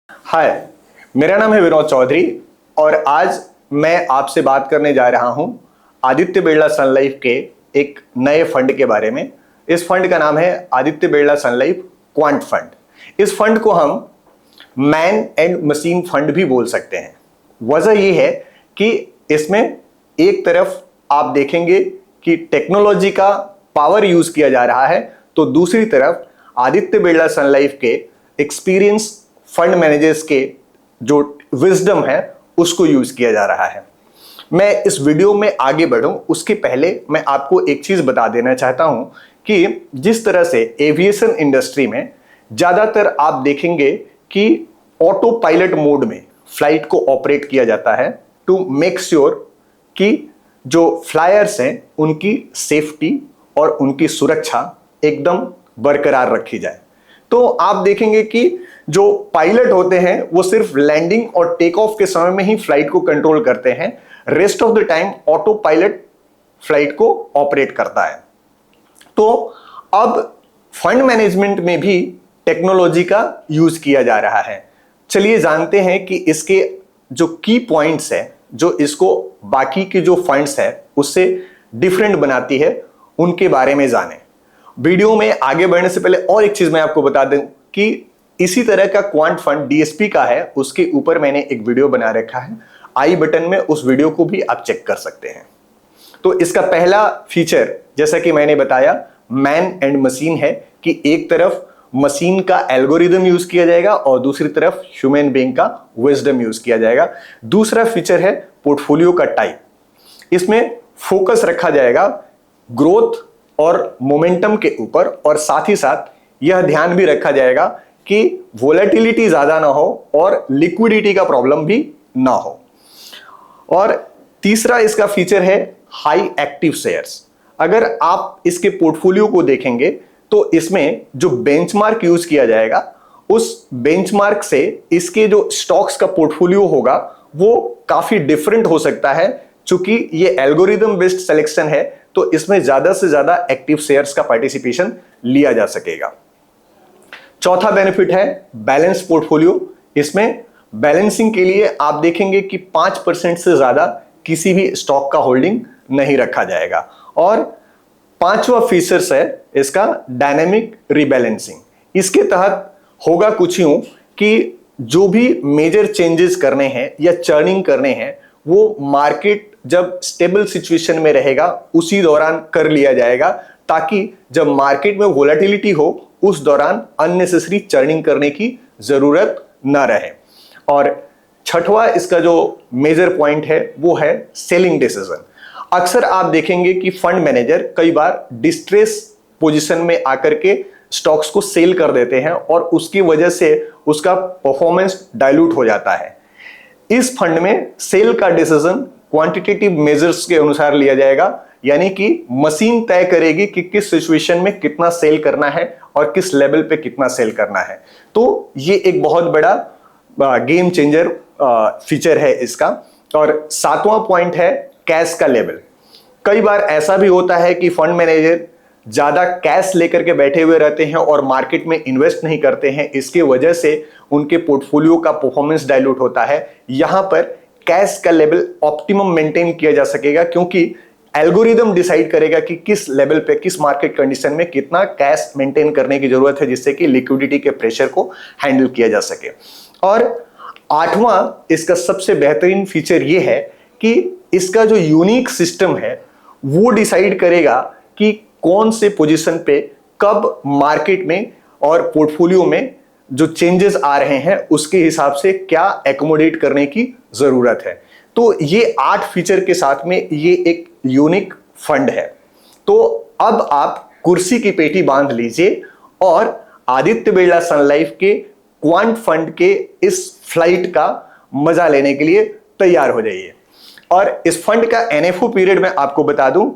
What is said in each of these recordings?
हाय, मेरा नाम है विनोद चौधरी और आज मैं आपसे बात करने जा रहा हूं आदित्य बिरला सन लाइफ के एक नए फंड के बारे में। इस फंड का नाम है आदित्य बिरला सन लाइफ क्वांट फंड। इस फंड को हम मैन एंड मशीन फंड भी बोल सकते हैं। वजह यह है कि इसमें एक तरफ आप देखेंगे कि टेक्नोलॉजी का पावर यूज किया जा रहा है, तो दूसरी तरफ आदित्य बिरला सन लाइफ के एक्सपीरियंस फंड मैनेजर्स के जो विजडम है उसको यूज किया जा रहा है। मैं इस वीडियो में आगे बढ़ूं उसके पहले मैं आपको एक चीज बता देना चाहता हूं कि जिस तरह से एविएशन इंडस्ट्री में ज्यादातर आप देखेंगे कि ऑटो पायलट मोड में फ्लाइट को ऑपरेट किया जाता है टू मेक श्योर कि जो फ्लायर्स हैं उनकी सेफ्टी और उनकी सुरक्षा एकदम बरकरार रखी जाए। तो आप देखेंगे कि जो पायलट होते हैं वो सिर्फ लैंडिंग और टेक ऑफ के समय में ही फ्लाइट को कंट्रोल करते हैं, rest of the time auto pilot flight को ऑपरेट करता है। तो अब फंड मैनेजमेंट में भी टेक्नोलॉजी का यूज किया जा रहा है। चलिए जानते हैं कि इसके जो की पॉइंट्स है, जो इसको बाकी के जो फंड्स है उससे डिफरेंट बनाती है, उनके बारे में जानें। वीडियो में आगे बढ़ने से पहले और एक चीज मैं आपको बता दूं कि इसी तरह का क्वांट फंड डीएसपी का है, उसके ऊपर मैंने एक वीडियो बना रखा है, आई बटन में उस वीडियो को भी आप चेक कर सकते हैं। तो इसका पहला फीचर जैसा कि मैंने बताया मैन एंड मशीन है कि एक तरफ मशीन का एल्गोरिदम यूज किया जाएगा और दूसरी तरफ ह्यूमन बीइंग का विजडम यूज किया जाएगा। दूसरा फीचर है पोर्टफोलियो का टाइप। इसमें फोकस रखा जाएगा ग्रोथ और मोमेंटम के ऊपर और साथ ही साथ यह ध्यान भी रखा जाएगा कि वोलेटिलिटी ज्यादा ना हो और लिक्विडिटी का प्रॉब्लम भी ना हो। और तीसरा इसका फीचर है हाई एक्टिव शेयर्स। अगर आप इसके पोर्टफोलियो को देखेंगे तो इसमें जो बेंचमार्क यूज किया जाएगा उस बेंचमार्क से इसके जो स्टॉक्स का पोर्टफोलियो होगा वो काफी डिफरेंट हो सकता है। चूंकि ये एल्गोरिदम बेस्ड सिलेक्शन है तो इसमें ज्यादा से ज्यादा एक्टिव शेयर्स का पार्टिसिपेशन लिया जा सकेगा। चौथा बेनिफिट है बैलेंस पोर्टफोलियो। इसमें बैलेंसिंग के लिए आप देखेंगे कि 5% से ज्यादा किसी भी स्टॉक का होल्डिंग नहीं रखा जाएगा। और पांचवा फीचर है इसका डायनेमिक रीबैलेंसिंग। इसके तहत होगा कुछ यूं कि जो भी मेजर चेंजेस करने हैं या चर्निंग करने हैं वो मार्केट जब स्टेबल सिचुएशन में रहेगा उसी दौरान कर लिया जाएगा, ताकि जब मार्केट में वोलेटिलिटी हो उस दौरान अननेसेसरी चर्निंग करने की जरूरत ना रहे। और छठवां इसका जो मेजर पॉइंट है वो है सेलिंग डिसीजन। अक्सर आप देखेंगे कि फंड मैनेजर कई बार डिस्ट्रेस पोजीशन में आकर के स्टॉक्स को सेल कर देते हैं और उसकी वजह से उसका परफॉर्मेंस डाइल्यूट हो जाता है। इस फंड में सेल का डिसीजन क्वांटिटेटिव मेजर्स के अनुसार लिया जाएगा, यानी कि मशीन तय करेगी कि किस सिचुएशन में कितना सेल करना है और किस लेवल पे कितना सेल करना है। तो ये एक बहुत बड़ा गेम चेंजर फीचर है इसका। और सातवां पॉइंट है कैश का लेवल। कई बार ऐसा भी होता है कि फंड मैनेजर ज्यादा कैश लेकर के बैठे हुए रहते हैं और मार्केट में इन्वेस्ट नहीं करते हैं, इसके वजह से उनके पोर्टफोलियो का परफॉर्मेंस डाइल्यूट होता है। यहां पर कैश का लेवल ऑप्टिमम मेंटेन किया जा सकेगा, क्योंकि एल्गोरिदम डिसाइड करेगा कि किस लेवल पे किस मार्केट कंडीशन में कितना कैश मेंटेन करने की जरूरत है, जिससे कि लिक्विडिटी के प्रेशर को हैंडल किया जा सके। और आठवां इसका सबसे बेहतरीन फीचर यह है कि इसका जो यूनिक सिस्टम है वो डिसाइड करेगा कि कौन से पोजीशन पे कब मार्केट में और पोर्टफोलियो में जो चेंजेस आ रहे हैं उसके हिसाब से क्या एकोमोडेट करने की जरूरत है। तो ये 8 फीचर के साथ में ये एक यूनिक फंड है। तो अब आप कुर्सी की पेटी बांध लीजिए और आदित्य बिरला सन लाइफ के क्वांट फंड के इस फ्लाइट का मजा लेने के लिए तैयार हो जाइए। और इस फंड का एनएफओ पीरियड मैं आपको बता दूं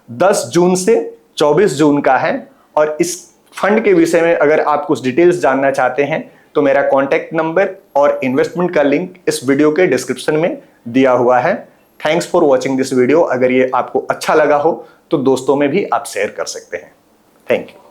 10 जून से 24 जून का है। और इस फंड के विषय में अगर आप कुछ डिटेल्स जानना चाहते हैं तो मेरा कॉन्टैक्ट नंबर और इन्वेस्टमेंट का लिंक इस वीडियो के डिस्क्रिप्शन में दिया हुआ है। Thanks for watching this video. अगर ये आपको अच्छा लगा हो तो दोस्तों में भी आप शेयर कर सकते हैं। Thank you.